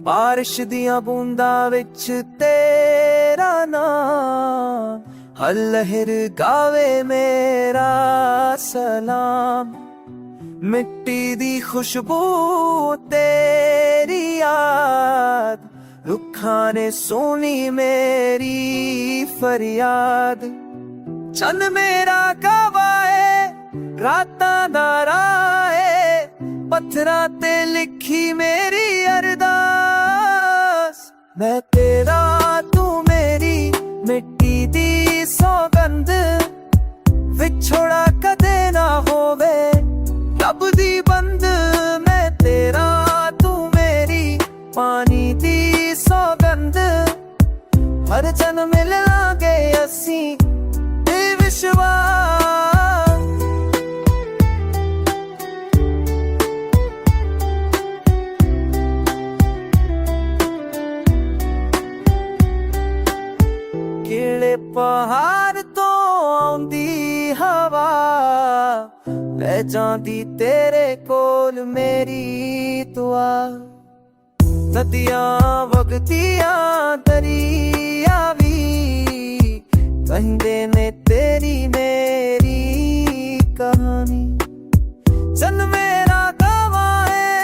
बारिश दियां बूंदा विच तेरा नाम, हर लहर गावे मेरा सलाम। मिट्टी दी खुशबू तेरी याद, रुखां ने सुनी मेरी फरियाद। चंद मेरा गवाए रातां दा राहे, पत्थरां ते लिखी मेरी अरदास। मैं तेरा तू मेरी मिट्टी दी सौगंध, विछोड़ा कदे ना होवे रब दी बंद। मैं तेरा तू मेरी पानी दी सौगंध, हर जन्म मिलांगे असी ते विश्वास। किले पहाड़ तो आउंदी हवा, लै जांदी तेरे कोल मेरी दुआ। नदियां वगदियां दरिया भी, कहंदे ने तेरी मेरी कहानी। चल मेरा गवां है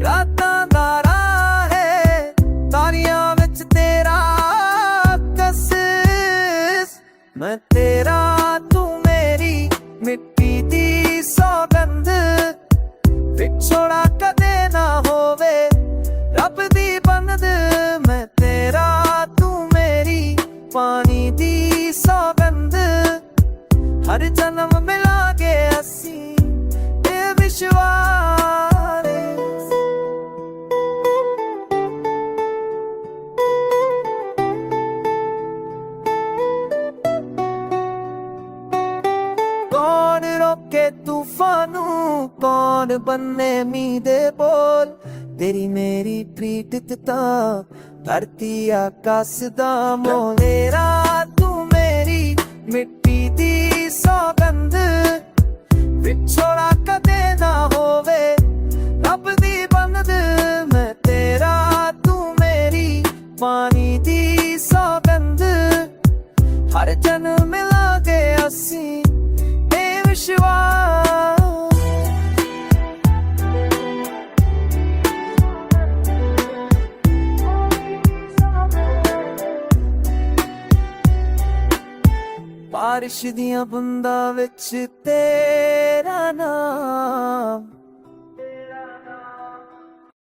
रातां दा राह है, तारियां विच तेरा कसिस। मैं तेरा तू मेरी मिट्टी दी सौगंध, विछोड़ा कदे ना होवे रब दी बंद। मैं तेरा तू मेरी पानी दी सौगंध, हर जन्म मिलांगे असी ये विश्वास। कौन रोके तूफानू, कौन बन्ने मींह दे बोल। तेरी मेरी प्रीत ता धरती आकाश दा मोल। मेरा तू मेरी मिट्टी दी सौगंध, विछोड़ा कदे ना होवे रब दी बंद। मैं तेरा तू मेरी पानी दी सौगंध, हर जन्म मिलांगे असी ते विश्वास। बारिश दियां बूंदां विच तेरा नाम,